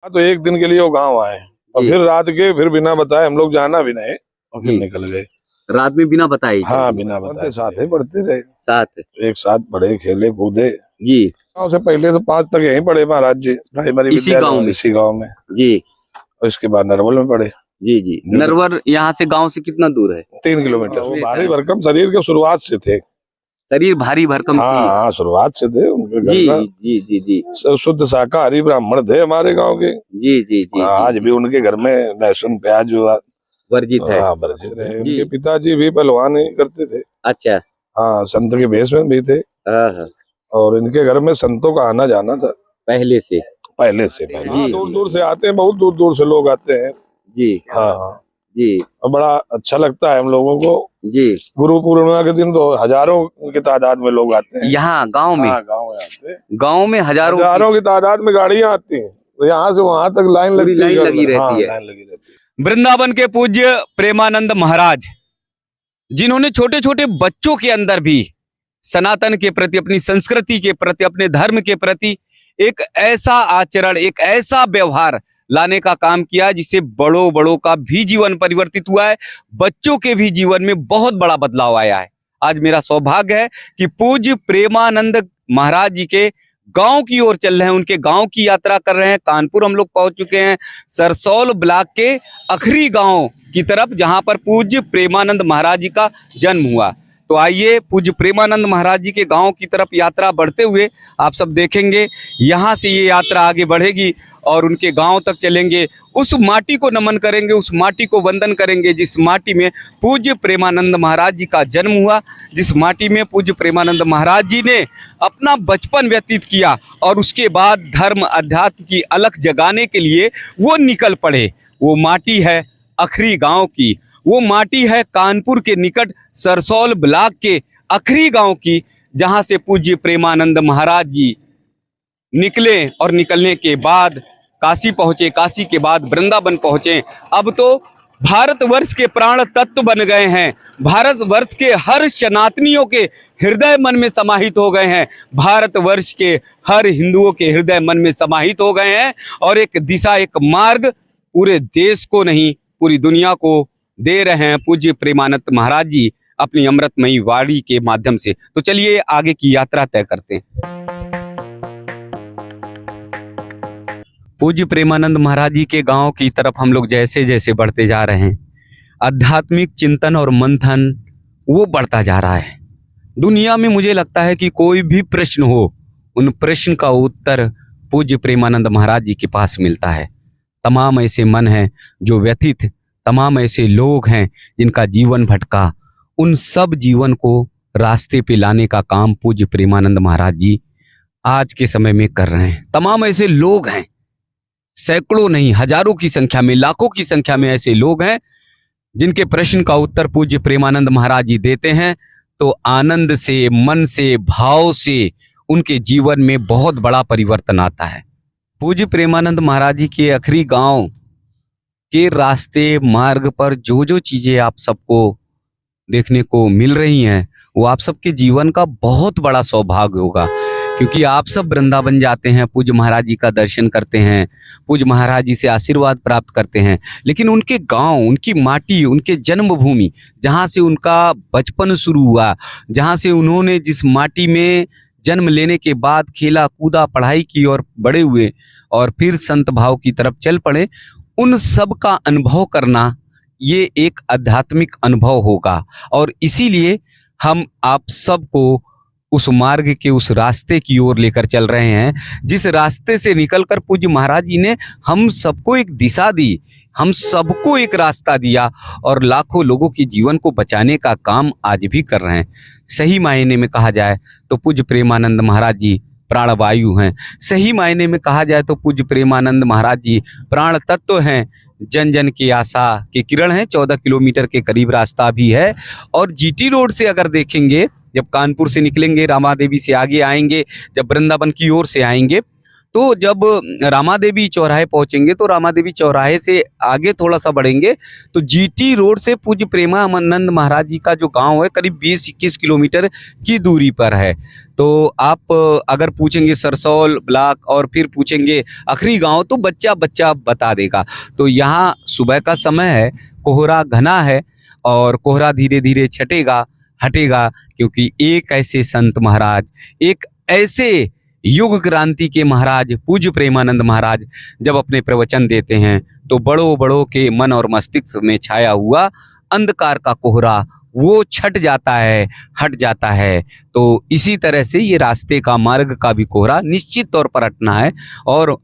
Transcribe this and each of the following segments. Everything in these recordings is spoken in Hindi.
तो एक दिन के लिए वो गांव आए और जी। फिर रात के फिर बिना बताए हम लोग जाना भी नहीं और फिर जी। निकल गए। रात में बिना बताए ही हाँ चल दिए। बिना बताए साथ ही पढ़ते रहे, साथ। एक साथ पढ़े खेले कूदे। जी। गाँव से पहले तो 5 तक यहीं पढ़े महाराज जी प्राइमरी इसी गांव विद्यालय में? इसी गाँव में। जी। और इसके बाद नरवल में पढ़े। जी जी। नरवर यहाँ से गांव से कितना दूर है? 3 किलोमीटर। वो भारी भरकम शरीर के शुरुआत से थे। शरीर भारी भरकम हाँ थी। हाँ शुरुआत से थे। उनके जी घर का जी जी जी शुद्ध शाकाहारी ब्राह्मण थे हमारे गांव के। जी जी जी। आज भी उनके घर में लहसुन प्याज हुआ वर्जित है। हाँ वर्जित रहे। जी। उनके पिताजी भी पहलवानी करते थे। अच्छा। हाँ संत के भेष में भी थे। हाँ। और इनके घर में संतों का आना जाना था पहले से। पहले से। पहले जी। दूर दूर से आते हैं, बहुत दूर दूर से लोग आते हैं। जी हाँ हाँ जी और बड़ा अच्छा लगता है हम लोगों को। जी। गुरु पूर्णिमा के दिन तो हजारों की तादाद में लोग आते हैं। यहाँ गांव में? हाँ गाँव में आते हैं। गांव में हजारों की तादाद में गाड़ियां आती हैं तो यहाँ से वहां तक लाइन पूरी लगती है। लाइन लगी रहती है। लाइन लगी रहती है। वृंदावन के पूज्य प्रेमानंद महाराज, जिन्होंने छोटे छोटे बच्चों के अंदर भी सनातन के प्रति, अपनी संस्कृति के प्रति, अपने धर्म के प्रति एक ऐसा आचरण, एक ऐसा व्यवहार लाने का काम किया जिससे बड़ों बड़ों का भी जीवन परिवर्तित हुआ है, बच्चों के भी जीवन में बहुत बड़ा बदलाव आया है। आज मेरा सौभाग्य है कि पूज्य प्रेमानंद महाराज जी के गांव की ओर चल रहे हैं, उनके गांव की यात्रा कर रहे हैं। कानपुर हम लोग पहुंच चुके हैं, सरसौल ब्लॉक के अखरी गांव की तरफ, जहां पर पूज्य प्रेमानंद महाराज जी का जन्म हुआ। तो आइए पूज्य प्रेमानंद महाराज जी के गांव की तरफ यात्रा बढ़ते हुए आप सब देखेंगे। यहाँ से ये यात्रा आगे बढ़ेगी और उनके गांव तक चलेंगे, उस माटी को नमन करेंगे, उस माटी को वंदन करेंगे जिस माटी में पूज्य प्रेमानंद महाराज जी का जन्म हुआ, जिस माटी में पूज्य प्रेमानंद महाराज जी ने अपना बचपन व्यतीत किया और उसके बाद धर्म अध्यात्म की अलख जगाने के लिए वो निकल पड़े। वो माटी है अखरी गांव की, वो माटी है कानपुर के निकट सरसौल ब्लॉक के अखरी गांव की, जहां से पूज्य प्रेमानंद महाराज जी निकले और निकलने के बाद काशी पहुंचे, काशी के बाद वृंदावन पहुंचे। अब तो भारतवर्ष के प्राण तत्व बन गए हैं, भारतवर्ष के हर सनातनियों के हृदय मन में समाहित हो गए हैं, भारतवर्ष के हर हिंदुओं के हृदय मन में समाहित हो गए हैं और एक दिशा, एक मार्ग पूरे देश को नहीं पूरी दुनिया को दे रहे हैं पूज्य प्रेमानंद महाराज जी अपनी अमृतमयी वाणी के माध्यम से। तो चलिए आगे की यात्रा तय करते हैं। पूज्य प्रेमानंद महाराज जी के गांव की तरफ हम लोग जैसे जैसे बढ़ते जा रहे हैं, आध्यात्मिक चिंतन और मंथन वो बढ़ता जा रहा है। दुनिया में मुझे लगता है कि कोई भी प्रश्न हो, उन प्रश्न का उत्तर पूज्य प्रेमानंद महाराज जी के पास मिलता है। तमाम ऐसे मन हैं जो व्यथित, तमाम ऐसे लोग हैं जिनका जीवन भटका, उन सब जीवन को रास्ते पे लाने का काम पूज्य प्रेमानंद महाराज जी आज के समय में कर रहे हैं। तमाम ऐसे लोग हैं, सैकड़ों नहीं हजारों की संख्या में, लाखों की संख्या में ऐसे लोग हैं जिनके प्रश्न का उत्तर पूज्य प्रेमानंद महाराज जी देते हैं। तो आनंद से, मन से, भाव से उनके जीवन में बहुत बड़ा परिवर्तन आता है। पूज्य प्रेमानंद महाराज जी के अखरी गांव के रास्ते मार्ग पर जो जो चीजें आप सबको देखने को मिल रही हैं, वो आप सबके जीवन का बहुत बड़ा सौभाग्य होगा, क्योंकि आप सब वृंदावन जाते हैं, पूज्य महाराज जी का दर्शन करते हैं, पूज्य महाराज जी से आशीर्वाद प्राप्त करते हैं, लेकिन उनके गांव, उनकी माटी, उनके जन्मभूमि, जहां से उनका बचपन शुरू हुआ, जहां से उन्होंने जिस माटी में जन्म लेने के बाद खेला कूदा, पढ़ाई की और बड़े हुए और फिर संत भाव की तरफ चल पड़े, उन सब का अनुभव करना ये एक आध्यात्मिक अनुभव होगा। और इसीलिए हम आप सबको उस मार्ग के, उस रास्ते की ओर लेकर चल रहे हैं, जिस रास्ते से निकलकर पूज्य महाराज जी ने हम सबको एक दिशा दी, हम सबको एक रास्ता दिया और लाखों लोगों के जीवन को बचाने का काम आज भी कर रहे हैं। सही मायने में कहा जाए तो पूज्य प्रेमानंद महाराज जी प्राणवायु हैं, सही मायने में कहा जाए तो पूज्य प्रेमानंद महाराज जी प्राण तत्व हैं, जन जन की आशा के किरण हैं। 14 किलोमीटर के करीब रास्ता भी है और जीटी रोड से अगर देखेंगे, जब कानपुर से निकलेंगे, रामा देवी से आगे आएंगे, जब वृंदावन की ओर से आएंगे तो जब रामा देवी चौराहे पहुंचेंगे तो रामा देवी चौराहे से आगे थोड़ा सा बढ़ेंगे तो जीटी रोड से पूज्य प्रेमानंद महाराज जी का जो गांव है करीब 20-21 किलोमीटर की दूरी पर है। तो आप अगर पूछेंगे सरसौल ब्लॉक और फिर पूछेंगे आखिरी गांव तो बच्चा बच्चा बता देगा। तो यहाँ सुबह का समय है, कोहरा घना है और कोहरा धीरे धीरे छटेगा हटेगा, क्योंकि एक ऐसे संत महाराज, एक ऐसे युग क्रांति के महाराज पूज्य प्रेमानंद महाराज जब अपने प्रवचन देते हैं तो बड़ों बड़ों के मन और मस्तिष्क में छाया हुआ अंधकार का कोहरा वो छट जाता है, हट जाता है। तो इसी तरह से ये रास्ते का मार्ग का भी कोहरा निश्चित तौर पर हटना है और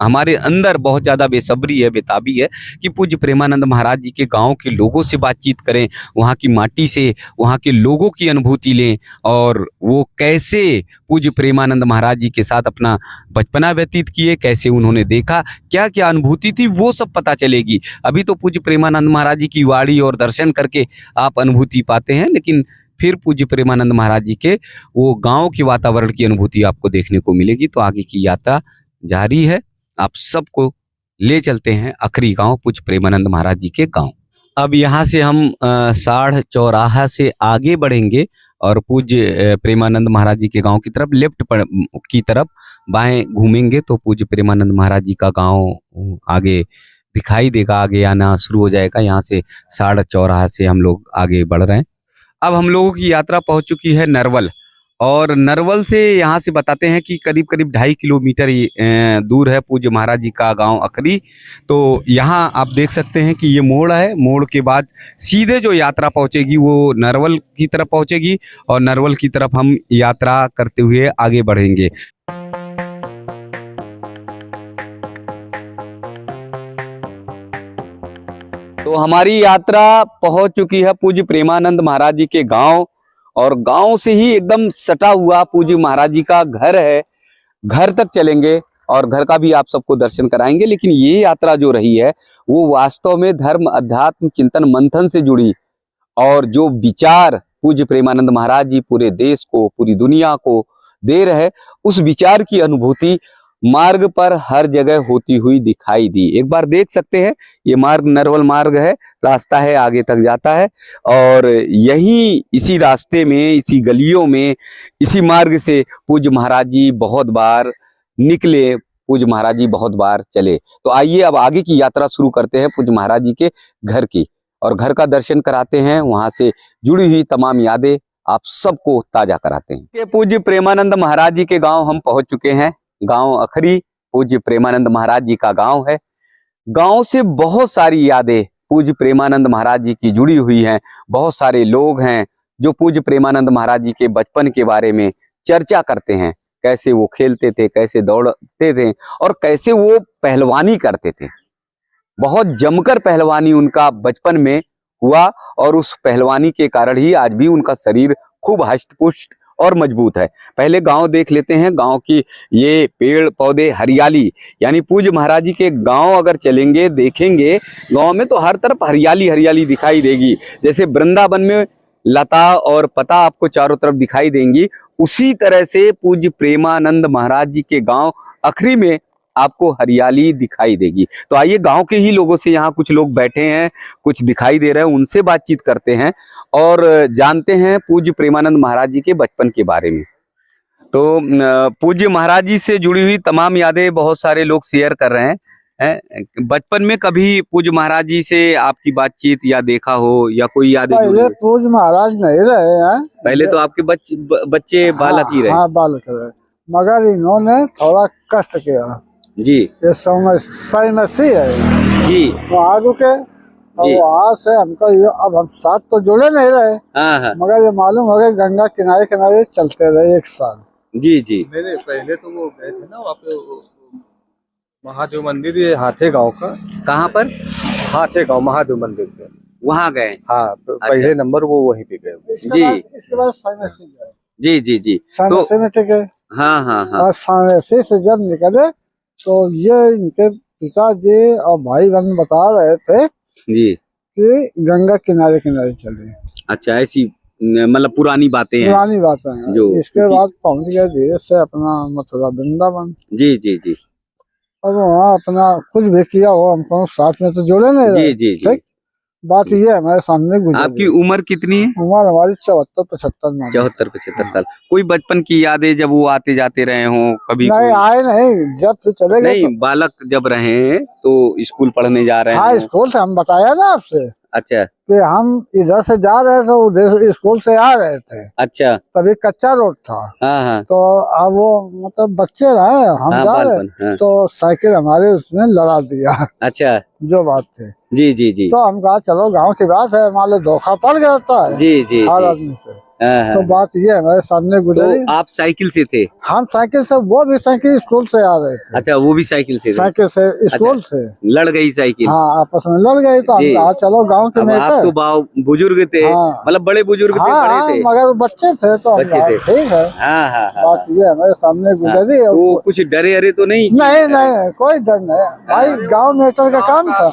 हमारे अंदर बहुत ज़्यादा बेसब्री है, बेताबी है कि पूज्य प्रेमानंद महाराज जी के गांव के लोगों से बातचीत करें, वहाँ की माटी से वहाँ के लोगों की अनुभूति लें और वो कैसे पूज्य प्रेमानंद महाराज जी के साथ अपना बचपना व्यतीत किए, कैसे उन्होंने देखा, क्या क्या अनुभूति थी, वो सब पता चलेगी। अभी तो पूज्य प्रेमानंद महाराज जी की वाणी और दर्शन करके आप अनुभूति पाते हैं, लेकिन फिर पूज्य प्रेमानंद महाराज जी के वो गाँव के वातावरण की अनुभूति आपको देखने को मिलेगी। तो आगे की यात्रा जारी है, आप सबको ले चलते हैं आखिरी गांव पूज्य प्रेमानंद महाराज जी के गांव। अब यहाँ से हम साढ़ चौराहा से आगे बढ़ेंगे और पूज्य प्रेमानंद महाराज जी के गांव की तरफ लेफ्ट की तरफ बाएं घूमेंगे तो पूज्य प्रेमानंद महाराज जी का गांव आगे दिखाई देगा, आगे आना शुरू हो जाएगा। यहाँ से साढ़ चौराहा से हम लोग आगे बढ़ रहे हैं। अब हम लोगों की यात्रा पहुँच चुकी है नरवल और नरवल से यहाँ से बताते हैं कि करीब करीब 2.5 किलोमीटर दूर है पूज्य महाराज जी का गांव अखरी। तो यहाँ आप देख सकते हैं कि ये मोड़ है, मोड़ के बाद सीधे जो यात्रा पहुँचेगी वो नरवल की तरफ पहुँचेगी और नरवल की तरफ हम यात्रा करते हुए आगे बढ़ेंगे। तो हमारी यात्रा पहुँच चुकी है पूज्य प्रेमानंद महाराज जी के गाँव और गांव से ही एकदम सटा हुआ पूज्य महाराज जी का घर है। घर तक चलेंगे और घर का भी आप सबको दर्शन कराएंगे। लेकिन ये यात्रा जो रही है वो वास्तव में धर्म, अध्यात्म, चिंतन, मंथन से जुड़ी और जो विचार पूज्य प्रेमानंद महाराज जी पूरे देश को, पूरी दुनिया को दे रहे, उस विचार की अनुभूति मार्ग पर हर जगह होती हुई दिखाई दी। एक बार देख सकते हैं ये मार्ग नरवल मार्ग है, रास्ता है आगे तक जाता है और यही इसी रास्ते में, इसी गलियों में, इसी मार्ग से पूज्य महाराज जी बहुत बार निकले, पूज्य महाराज जी बहुत बार चले। तो आइए अब आगे की यात्रा शुरू करते हैं पूज्य महाराज जी के घर की और घर का दर्शन कराते हैं, वहां से जुड़ी हुई तमाम यादें आप सबको ताजा कराते हैं। पूज्य प्रेमानंद महाराज जी के गाँव हम पहुंच चुके हैं। गांव अखरी पूज्य प्रेमानंद महाराज जी का गांव है। गांव से बहुत सारी यादें पूज्य प्रेमानंद महाराज जी की जुड़ी हुई हैं। बहुत सारे लोग हैं जो पूज्य प्रेमानंद महाराज जी के बचपन के बारे में चर्चा करते हैं, कैसे वो खेलते थे, कैसे दौड़ते थे और कैसे वो पहलवानी करते थे। बहुत जमकर पहलवानी उनका बचपन में हुआ और उस पहलवानी के कारण ही आज भी उनका शरीर खूब हष्ट पुष्ट और मजबूत है। पहले गांव देख लेते हैं। गांव की ये पेड़ पौधे, हरियाली, यानी पूज्य महाराज जी के गांव अगर चलेंगे, देखेंगे, गांव में तो हर तरफ हरियाली हरियाली दिखाई देगी। जैसे वृंदावन में लता और पता आपको चारों तरफ दिखाई देंगी, उसी तरह से पूज्य प्रेमानंद महाराज जी के गांव अखरी में आपको हरियाली दिखाई देगी। तो आइए गांव के ही लोगों से, यहाँ कुछ लोग बैठे हैं, कुछ दिखाई दे रहे हैं, उनसे बातचीत करते हैं और जानते हैं पूज्य प्रेमानंद महाराज जी के बचपन के बारे में। तो पूज्य महाराज जी से जुड़ी हुई तमाम यादें बहुत सारे लोग शेयर कर रहे हैं। बचपन में कभी पूज्य महाराज जी से आपकी बातचीत या देखा हो या कोई यादें? पहले पूज्य महाराज नहीं रहे हैं, पहले तो आपके बच्चे बालक ही रहे। हाँ, बालक रहे, मगर इन्होंने थोड़ा कष्ट किया जी। ये समस्या है जी, वहाँ रुके और वहाँ से हमको अब हम साथ तो जुड़े नहीं रहे, हाँ, मगर ये मालूम हो गया गंगा किनारे किनारे चलते रहे 1 साल। जी जी। मेरे पहले तो वो गए थे ना वहाँ पे महादेव मंदिर, ये हाथे गांव का। कहाँ पर? हाथे गांव महादेव मंदिर पे वहाँ गए? हाँ, पहले नंबर वो वहीं पे गए। जी। इसके बाद साइनसी गए। जी जी जी। साइनसी में थे गए। हाँ हाँ हाँ। और साइनसी से जब निकले तो ये इनके पिताजी और भाई बहन बता रहे थे जी कि गंगा किनारे किनारे चले। अच्छा, ऐसी मतलब पुरानी बातें हैं। पुरानी बातें हैं। जो इसके बाद पहुंच गए धीरे से अपना मथुरा वृंदावन। जी जी जी अब वहाँ अपना कुछ भी किया हो हमको साथ में तो जोड़े नहीं जी रहे। जी जी। ठीक, बात ये हमारे सामने गुजर आपकी गई। उम्र कितनी है? उम्र हमारी 74-75 में। 74-75 साल। कोई बचपन की यादें जब वो आते जाते रहे हों कभी? नहीं आए नहीं, जब से चले गए नहीं, बालक जब रहे तो स्कूल पढ़ने जा रहे हाँ हों। स्कूल से हम बताया ना आपसे अच्छा कि हम इधर से जा रहे थे, उधर स्कूल से आ रहे थे, अच्छा। तभी कच्चा रोड था। हाँ हाँ तो अब वो मतलब बच्चे रहे, हम हाँ, जा रहे, बालपन, हाँ। तो साइकिल हमारे उसने लड़ा दिया। अच्छा जो बात थी, जी जी जी तो हम कहा चलो गांव की बात है, मान लो धोखा पड़ गया होता है जी जी हर जी। आदमी से। हाँ, हाँ, तो बात ये हमारे सामने गुजरी। तो आप साइकिल से थे? हम साइकिल से, वो भी साइकिल स्कूल से आ रहे थे। अच्छा, वो भी साइकिल से थे? साइकिल से स्कूल से लड़ गई साइकिल? हाँ आपस में लड़ गई, तो हम जी। कहा चलो गांव के अब में आप तो बुजुर्ग थे, हाँ। मतलब बड़े बुजुर्ग थे, हाँ बड़े थे? मगर वो बच्चे थे, तो हम बच्चे कहा थे। ठीक है। हाँ हाँ हाँ, बात ये हमारे सामने गुजरी। हाँ। तो कुछ डरे अरे तो नहीं? नहीं नहीं कोई डर नहीं भाई, गांव में का काम था,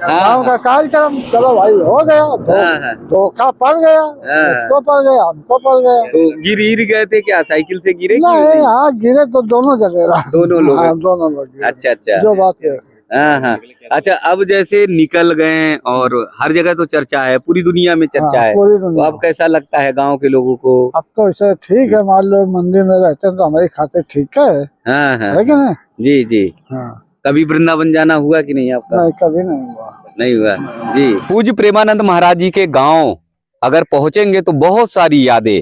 गांव का कार्यक्रम, चलो भाई हो गया। हाँ, हाँ। धोखा पड़ गया, हाँ। उसको पड़ गया, हमको पड़ गया। तो गिर गए थे क्या? साइकिल से गिरे कि नहीं हाँ गिरे तो दोनों जगह रहा। दोनों लोग? हाँ, दोनों लोग गिरे। अच्छा अच्छा। जो बात है। हाँ हाँ। अच्छा, अब जैसे निकल गए और हर जगह तो चर्चा है, पूरी दुनिया में चर्चा हाँ, है, पूरी तो दुनिया। अब कैसा लगता है गांव के लोगों को? अब तो ऐसे ठीक है, मान लो मंदिर में रहते हैं तो हमारी खाते ठीक है हाँ हाँ है कि नहीं? जी जी। हाँ कभी वृंदावन जाना हुआ कि नहीं आपका? नहीं कभी नहीं हुआ। नहीं हुआ जी। पूज्य प्रेमानंद महाराज जी के गांव अगर पहुंचेंगे तो बहुत सारी यादें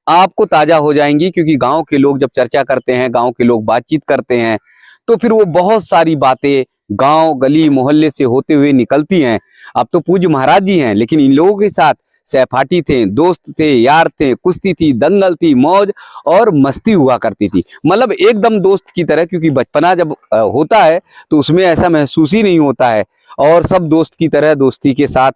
आपको ताजा हो जाएंगी, क्योंकि गांव के लोग जब चर्चा करते हैं, गांव के लोग बातचीत करते हैं, तो फिर वो बहुत सारी बातें गांव गली मोहल्ले से होते हुए निकलती हैं। अब तो पूज्य महाराज जी हैं, लेकिन इन लोगों के साथ सहपाठी थे, दोस्त थे, यार थे, कुश्ती थी, दंगल थी, मौज और मस्ती हुआ करती थी, मतलब एकदम दोस्त की तरह। क्योंकि बचपना जब होता है तो उसमें ऐसा महसूस ही नहीं होता है, और सब दोस्त की तरह दोस्ती के साथ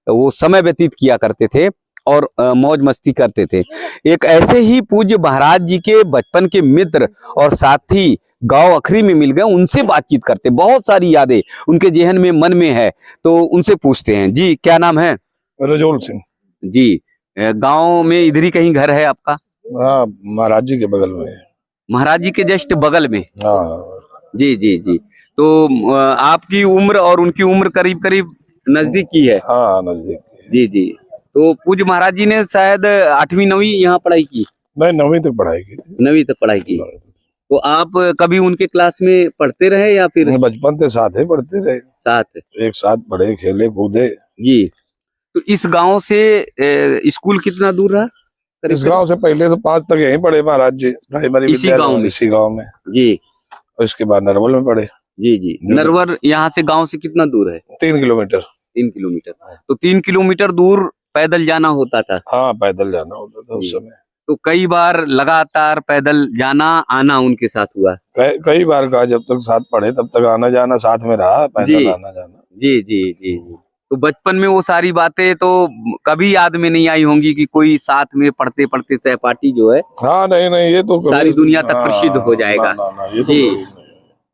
वो समय व्यतीत किया करते थे और मौज मस्ती करते थे। एक ऐसे ही पूज्य महाराज जी के बचपन के मित्र और साथी गांव अखरी में मिल गए, उनसे बातचीत करते, बहुत सारी यादें उनके जेहन में मन में है, तो उनसे पूछते हैं। जी क्या नाम है? रजोल सिंह। जी, गांव में इधर ही कहीं घर है आपका? हाँ, महाराज जी के बगल में। महाराज जी के जस्ट बगल में? हाँ जी जी जी। तो आपकी उम्र और उनकी उम्र करीब करीब नजदीक की है? हाँ नजदीक। जी जी। तो पूज्य महाराज जी ने शायद 8वीं 9वीं यहाँ पढ़ाई की? नहीं 9वीं तक पढ़ाई की थी। 9वीं तक पढ़ाई की। तो आप कभी उनके क्लास में पढ़ते रहे या फिर? बचपन से साथ ही पढ़ते रहे, साथ? एक साथ पढ़े, खेले कूदे। जी। तो इस गांव से स्कूल कितना दूर रहा? इस गांव से पहले तो 5 तक यहीं पढ़े महाराज जी, प्राइमरी इसी गांव में? इसी गांव में जी और इसके बाद नरवल में पढ़े। जी जी। नरवर यहाँ से गांव से कितना दूर है? 3 किलोमीटर। 3 किलोमीटर। तो 3 किलोमीटर दूर पैदल जाना होता था? हाँ पैदल जाना होता था उस समय। तो कई बार लगातार पैदल जाना आना उनके साथ हुआ? कई बार कहा, जब तक साथ पढ़े तब तक आना जाना साथ में रहा, पैदल आना जाना। जी जी जी। तो बचपन में वो सारी बातें तो कभी याद में नहीं आई होंगी कि कोई साथ में पढ़ते पढ़ते सहपाठी जो है हाँ नहीं नहीं, ये तो सारी दुनिया तक प्रसिद्ध हो जाएगा। ये तो जी।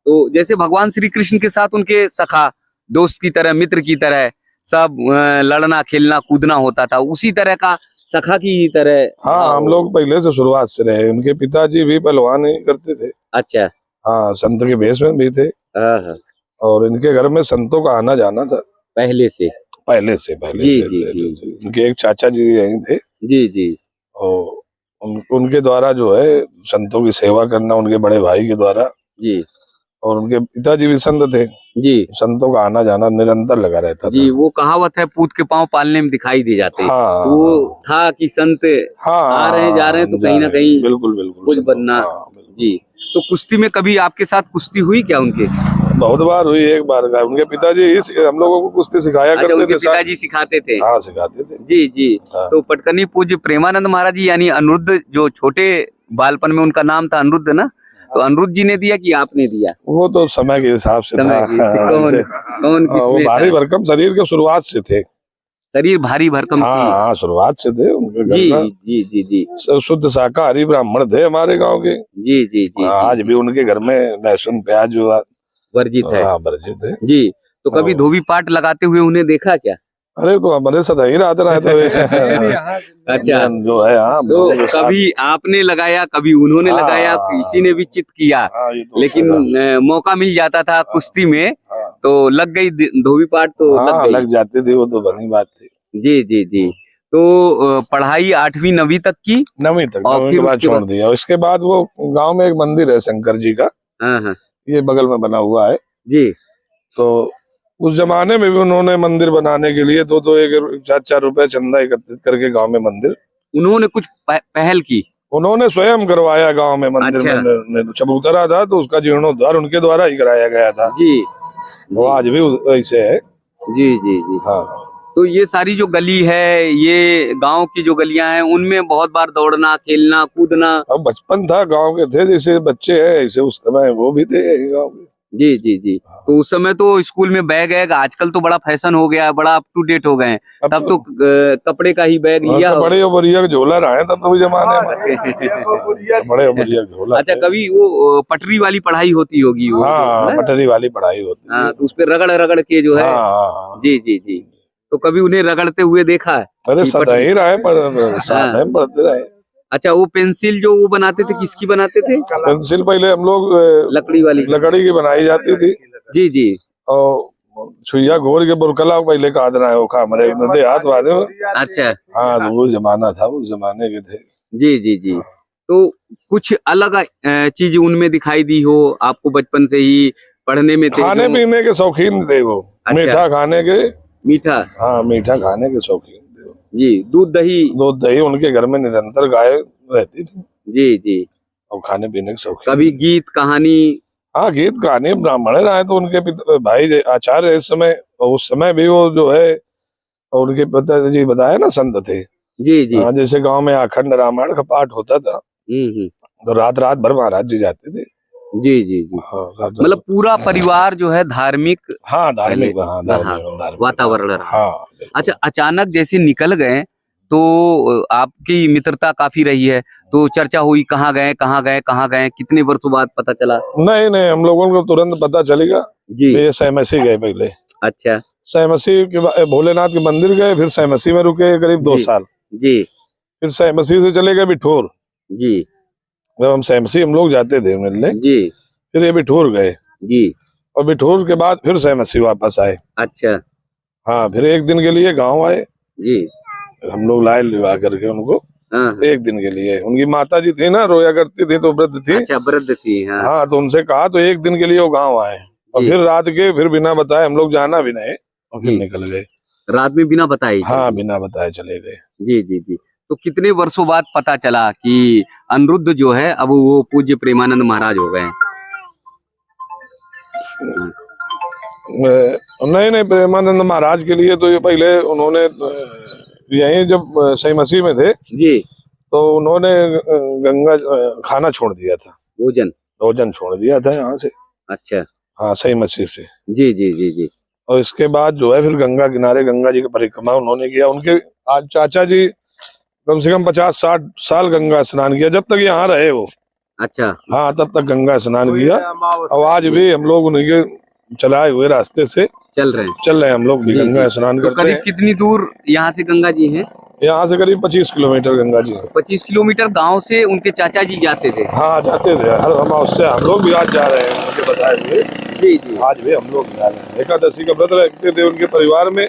तो जैसे भगवान श्री कृष्ण के साथ उनके सखा, दोस्त की तरह, मित्र की तरह सब लड़ना खेलना कूदना होता था, उसी तरह का सखा की तरह? हाँ हम लोग पहले से शुरुआत से रहे। उनके पिताजी भी पहलवान ही करते थे। अच्छा। हाँ संत के भेष में भी थे। हाँ। और इनके घर में संतों का आना जाना था पहले से? पहले से जी, जी। उनके एक चाचा जी यहीं थे। जी जी। और उनके द्वारा जो है संतों की सेवा करना, उनके बड़े भाई के द्वारा। जी। और उनके पिताजी भी संत थे। जी। संतों का आना जाना निरंतर लगा रहता था। जी, वो कहावत है, पूत के पांव पालने में दिखाई दे जाते हैं। हाँ तो वो था कि संत आ रहे हैं जा रहे हैं तो कहीं ना कहीं बिल्कुल बिल्कुल कुछ बनना। जी। तो कुश्ती में कभी आपके साथ कुश्ती हुई क्या उनके? बहुत बार हुई। एक बार का उनके पिताजी हम लोगों को कुश्ती सिखाया अच्छा, करते उनके थे। पिताजी सिखाते थे? हाँ सिखाते थे। जी जी। हाँ। तो पटकनी पूज्य प्रेमानंद महाराज जी यानी अनिरुद्ध, जो छोटे बालपन में उनका नाम था अनिरुद्ध ना, तो अनिरुद्ध जी ने दिया कि आपने दिया? वो तो समय के हिसाब से था। कौन वो भारी भरकम शरीर के शुरुआत से थे। शरीर भारी भरकम? हाँ शुरुआत से थे उनके घर जी का। जी जी जी। शुद्ध शाकाहारी ब्राह्मण थे हमारे गांव के। जी जी जी। आज भी उनके घर में लहसुन प्याज जो वर्जित है? हाँ वर्जित है। जी। तो कभी धोबी पाट लगाते हुए उन्हें देखा क्या? अरे तो हमारे साथ ही रात रहा तो अच्छा जो है हाँ हम तो लोगों के साथ- कभी आपने लगाया कभी उन्होंने हाँ, लगाया हाँ, किसी ने भी चित किया हाँ, ये तो लेकिन होता मौका मिल जाता था कुश्ती में हाँ, तो लग गई धोबी पाट तो लग हाँ गई। लग जाती थी वो तो बनी बात थी। जी जी जी तो पढ़ाई 8वीं 9वीं तक की। 9वीं तक, और 9वीं फिर के बाद उसके छोड़ बाद- दिया। उसके बाद वो गांव में एक मंदिर है शंकर जी का, हाँ हाँ ये बगल में बना हुआ है। जी तो उस जमाने में भी उन्होंने मंदिर बनाने के लिए 2-2 एक 4-4 रुपए चंदा एकत्रित करके गांव में मंदिर उन्होंने कुछ पहल की। उन्होंने स्वयं करवाया गांव में मंदिर अच्छा। में चबूतरा था तो उसका जीर्णोद्धार उनके द्वारा ही कराया गया था। जी वो आज भी ऐसे है। जी जी जी हाँ तो ये सारी जो गली है ये गांव की जो गलियां हैं उनमें बहुत बार दौड़ना खेलना कूदना। अब बचपन था, गांव के थे जैसे बच्चे हैं ऐसे उस समय वो भी थे गांव के। जी जी जी तो उस समय तो स्कूल में बैग है, आजकल तो बड़ा फैशन हो गया है, बड़ा अप टू डेट हो गए हैं। अब तब तो कपड़े का ही बैग लिया। बड़े उबरिया के झोला रहे तब तो जमाने में बड़े उबरिया के झोला अच्छा थे। कभी वो पटरी वाली पढ़ाई होती होगी वो हाँ है? पटरी वाली पढ़ाई होती हाँ थी। तो उस पे रगड़ रगड़ के जो है। हाँ, हाँ। जी जी जी तो कभी उन्हें रगड़ते हुए देखा है? अरे कि सदा पटरी- ही रहे पर साथ हाँ। में पढ़ते रहे। अच्छा वो पेंसिल जो वो बनाते थे किसकी बनाते थे? पेंसिल पहले हम लोग लकड़ी वाली। लकड़ी की बनाई जाती थी जी जी और छुइया घोर के बुरकला पहले कादना है वो खा हमारे नदे हाथ वादे में। अच्छा हाँ तो वो जमाना था, उस जमाने के थे। जी जी जी तो कुछ अलग चीज उनमें दिखाई दी हो आपको बचपन से ही पढ़ने में थे खाने जो- पीने के शौकीन थे वो। अच्छा। मीठा खाने के, मीठा। हाँ मीठा खाने के शौकीन थे वो। जी दूध दही। दूध दही उनके घर में निरंतर गाय रहती थी जी जी और खाने पीने के शौकीन कभी थे। गीत कहानी। हाँ गीत कहानी ब्राह्मण रहे तो उनके भाई आचार्य इस समय और उस समय भी वो जो है और उनके पिताजी बताया ना संत थे। जी जी हाँ जैसे गांव में अखंड रामायण का पाठ होता था तो रात रात भर महाराज जी जाते थे। जी जी जी हाँ रात- मतलब पूरा परिवार जो है धार्मिक हाँ धार्मिक, पहले- हाँ हाँ, धार्मिक वातावरण रहा। हाँ बिल्कुल। अच्छा अचानक जैसे निकल गए तो आपकी मित्रता काफी रही है तो चर्चा हुई कहाँ गए कहाँ गए कहाँ गए कितने वर्षों बाद पता चला? नहीं नहीं हम लोगों को तुरंत पता चलेगा। जी ये सहमसी गए पहले, अच्छा सहमसी के भोलेनाथ के मंदिर गए, फिर सहमसी में रुके करीब 2 जी। साल, जी फिर सहमसी से चले गए बिठोर। जी जब हम सहमसी हम लोग जाते थे मिलने, जी फिर ये बिठोर गए जी और बिठोर के बाद फिर सहमसी वापस आए। अच्छा हाँ फिर एक दिन के लिए गांव आए, जी हम लोग लाए लिवा करके उनको हाँ एक दिन के लिए। उनकी माता जी थी ना रोया करती थी तो वृद्ध थी। अच्छा वृद्ध थी हाँ हाँ तो उनसे कहा तो एक दिन के लिए वो गांव आए और जी। फिर रात के फिर बिना बताए हम लोग जाना भी नहीं और फिर जी। निकल गए। रात में बिना बताए हाँ बिना बताए चले गए। जी जी जी तो कितने वर्षों बाद पता चला कि अनिरुद्ध जो है अब वो पूज्य प्रेमानंद महाराज हो गए हैं? नहीं नहीं प्रेमानंद महाराज के लिए तो ये पहले उन्होंने यहीं जब सही मसीह में थे जी तो उन्होंने गंगा खाना छोड़ दिया था, भोजन। भोजन छोड़ दिया था यहाँ से। अच्छा हाँ सही मसीह से। जी जी जी जी और इसके बाद जो है फिर गंगा किनारे गंगा जी की परिक्रमा उन्होंने किया। उनके आज चाचा जी कम से कम 50-60 साल गंगा स्नान किया जब तक यहाँ रहे वो। अच्छा हाँ तब तक गंगा स्नान किया और आज भी हम लोग उनके चलाए हुए रास्ते से चल रहे हैं चल रहे हैं। हम लोग भी जी, गंगा जी। स्नान तो करते करीब हैं। कितनी दूर यहाँ से गंगा जी हैं? यहाँ से करीब 25 किलोमीटर गंगा जी है। 25 किलोमीटर गांव से उनके चाचा जी जाते थे। हाँ जाते थे हर हम उससे हम लोग भी आज जा रहे हैं उनके बताए हुए। जी जी आज भी हम लोग जा रहे हैं। एकादशी का व्रत रखते थे उनके परिवार में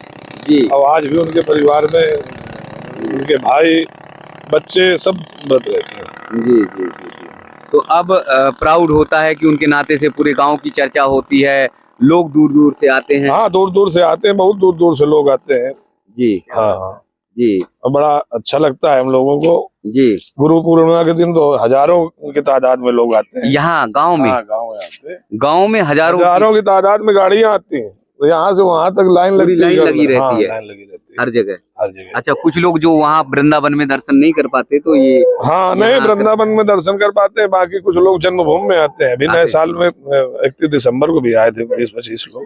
जी और आज भी उनके परिवार में उनके भाई बच्चे सब व्रत रहते हैं। जी जी जी जी तो अब प्राउड होता है कि उनके नाते से पूरे गांव की चर्चा होती है, लोग दूर दूर से आते हैं। हाँ दूर दूर से आते हैं, बहुत दूर दूर से लोग आते हैं। जी हाँ हाँ जी और बड़ा अच्छा लगता है हम लोगों को। जी गुरु पूर्णिमा के दिन तो हजारों की तादाद में लोग आते हैं। यहाँ गांव में हाँ, गाँव में आते हैं। गांव में हजारों की तादाद में गाड़ियाँ आती हैं तो यहाँ से वहां तक लाइन पूरी लगती लाइन है। लगी रहती हाँ, है। लाइन लगी रहती है हर जगह। हर जगह। अच्छा कुछ लोग जो वहाँ वृंदावन में दर्शन नहीं कर पाते तो ये हाँ नहीं यहाँ वृंदावन में दर्शन कर पाते हैं, बाकी कुछ लोग जन्मभूमि में आते हैं। अभी नए आते हैं। साल में 31 दिसंबर को भी आए थे 20-25 लोग।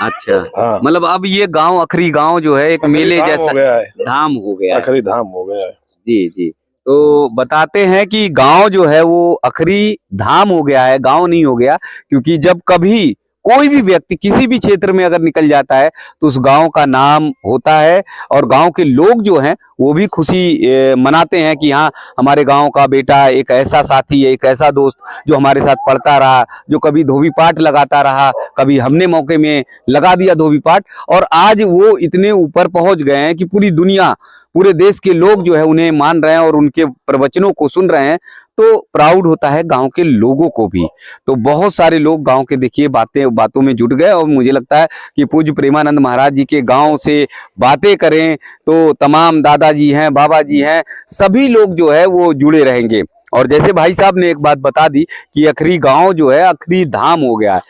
अच्छा हाँ मतलब अब ये गांव आखिरी गांव जो है एक मेले धाम जैसा हो गया है, धाम हो गया है। आखिरी धाम हो गया है। जी जी तो बताते हैं कि गांव जो है वो आखिरी धाम हो गया है, गांव नहीं हो गया। क्योंकि जब कभी कोई भी व्यक्ति किसी भी क्षेत्र में अगर निकल जाता है तो उस गांव का नाम होता है, और गांव के लोग जो हैं वो भी खुशी मनाते हैं कि हाँ, हमारे गांव का बेटा एक ऐसा साथी है, एक ऐसा दोस्त जो हमारे साथ पढ़ता रहा, जो कभी धोबी पाठ लगाता रहा, कभी हमने मौके में लगा दिया धोबी पाठ, और आज वो इतने ऊपर पहुंच गए हैं कि पूरी दुनिया, पूरे देश के लोग जो है उन्हें मान रहे हैं और उनके प्रवचनों को सुन रहे हैं। तो प्राउड होता है गांव के लोगों को भी। तो बहुत सारे लोग गांव के देखिए बातों में जुट गए, और मुझे लगता है कि पूज्य प्रेमानंद महाराज जी के गांव से बातें करें तो तमाम दादाजी हैं, बाबा जी हैं, सभी लोग जो है वो जुड़े रहेंगे। और जैसे भाई साहब ने एक बात बता दी कि अखरी गांव जो है अखरी धाम हो गया है।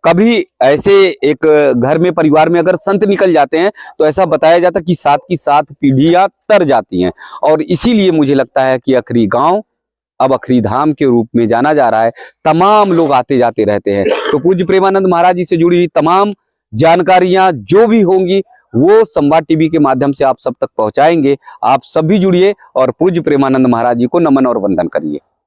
कभी ऐसे एक घर में, परिवार में अगर संत निकल जाते हैं तो ऐसा बताया जाता है कि 7 की 7 पीढ़ियां तर जाती हैं, और इसीलिए मुझे लगता है कि अखरी गांव अब अखरी धाम के रूप में जाना जा रहा है। तमाम लोग आते जाते रहते हैं। तो पूज्य प्रेमानंद महाराज जी से जुड़ी हुई तमाम जानकारियां जो भी होंगी वो संवाद टीवी के माध्यम से आप सब तक पहुंचाएंगे। आप सभी जुड़िए और पूज्य प्रेमानंद महाराज जी को नमन और वंदन करिए।